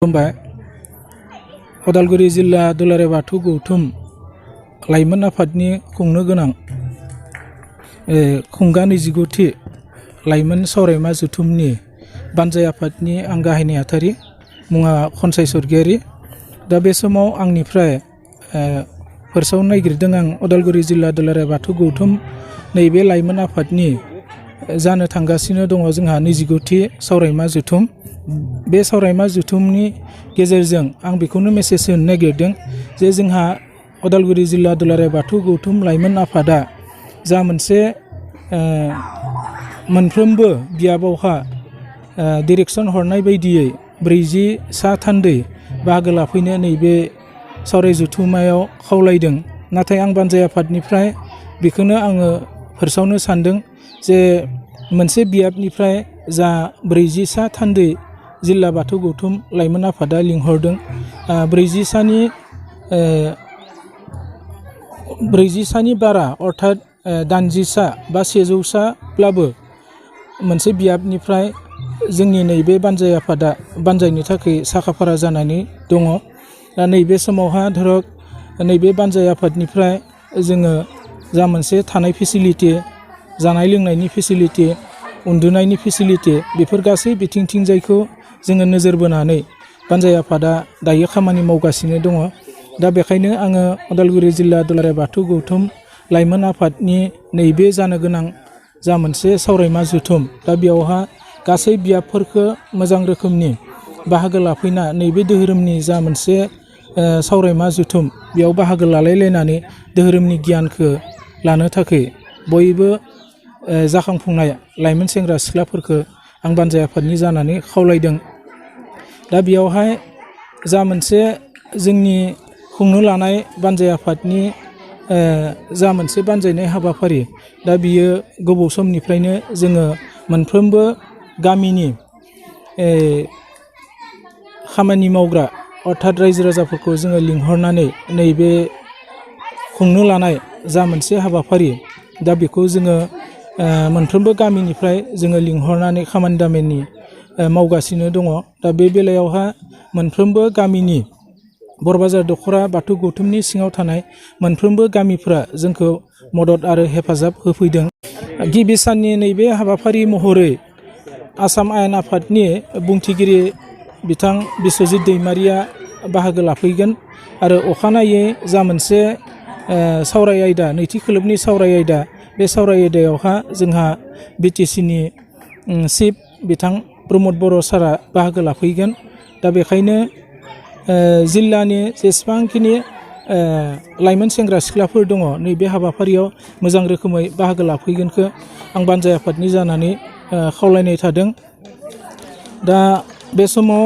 खुलुमबाय। उदालगुरि जिल्ला दुलाराय बाथौ गौथुम लाइमोन आफादनि खुंनो गोनां खुंगा 29थि लाइमोन सावरायमा जथुमनि बानजाय आफादनि आं गाहाय नेहाथारि, मुङा खनसाय सरगियारि। दा बे समाव आंनिफ्राय फोरसावनो नागिरदों आं उदालगुरि जिल्ला दुलाराय बाथौ गौथुम नैबे लाइमोन आफादनि जानो थांगासिनो दङ जोंहा 29थि सावरायमा जथुम। बे सावरायमा जथुमनि गेजेरजों आं बेखौनो मेसेज होनो नागिरदों जे जोंहा उदालगुरि जिल्ला दुलाराय बाथौ गौथुम लाइमोन आफादा जा मोनसे मोनफ्रोमबो बियाबावहा डिरेक्सन हरनाय बायदियै 40 सा थान्दै बाहागो लाफैनो नैबे सावराय जथुमायाव खावलायदों। नाथाय आं बानजाय आफादनिफ्राय बेखौनो आङो फोरसावनो सानदों जे मोनसे बियाबनिफ्राय जा 40 सा थान्दै जिल्ला बाथौ गौथुम लाइमोन आफादा लिंहरदों, 40 सानि बारा अर्थात 80 सा बा 100 साब्लाबो मोनसे बियाबनिफ्राय जोंनि नैबे बानजाय आफादा बानजायनो थाखाय साखाफारा जानानै दङ। दा नैबे समावहा धरक नैबे बानजाय आफादनिफ्राय जोङो जा मोनसे थानाय फेसिलिटि, जानाय लोंनायनि फेसिलिटि, उन्दुनायनि फेसिलिटि, बेफोर गासै बिथिंथिंजायखौ जोङो नोजोर बोनानै बानजाय आफादा दायो खामानि मावगासिनो दङ। दा बेखायनो आङो उदालगुरि जिल्ला दुलाराय बाथौ गौथुम लाइमोन आफादनि नैबे जानो गोनां जा मोनसे सावरायमा जथुम, दा बेयावहा गासै बियाबफोरखौ मोजां रोखोमनि बाहागो लाफैना नैबे धोरोमनि जा मोनसे सावरायमा जथुम, बेयाव बाहागो लालायलायनानै धोरोमनि गियानखौ लानो थाखाय बयबो जाखांफुंनाय लाइमोन सेंग्रा सिख्लाफोरखौ आं बानजाय आफादनि जानानै खावलायदों। दा बेयावहाय जा मोनसे जोंनि खुंनो लानाय बानजाय आफादनि जा मोनसे बानजायनाय हाबाफारि, दा बियो गोबाव समनिफ्रायनो जोङो मोनफ्रोमबो गामिनि खामानि मावग्रा अर्थात रायजो राजाफोरखौ जोङो लिंहरनानै नैबे खुंनो लानाय जा मोनसे हाबाफारि, दा बेखौ जोङो मोनफ्रोमबो गामिनिफ्राय जोङो लिंहरनानै खामानि दामानि मावगासिनो दङ। दा बे बेलायावहा मोनफ्रोमबो गामिनि बरबाजार दख'रा बाथौ गौथुमनि सिङाव थानाय मोनफ्रोमबो गामिफ्रा जोंखौ मदद आरो हेफाजाब होफैदों। गिबि साननि नैबे हाबाफारि महरै आसाम आयेन आफादनि बुंथिगिरि बिथां बिस्वजित दैमारिया बाहागो लाफैगोन आरो अखानायै जा मोनसे सावराय आयदा, नैथि खोलोबनि सावराय आयदा, बे सावराय आयदायावहा जोंहा बिटिसिनि चिफ बिथां प्रमद बर' सारा बाहागो लाफैगोन। दा बेखायनो जिल्लानि जेसेबांखिनि लाइमोन सेंग्रा सिख्लाफोर दङ, नैबे हाबाफारियाव मोजां रोखोमै बाहागो लाफैगोनखौ आं बानजाय आफादनि जानानै खावलायनाय थादों। दा बे समाव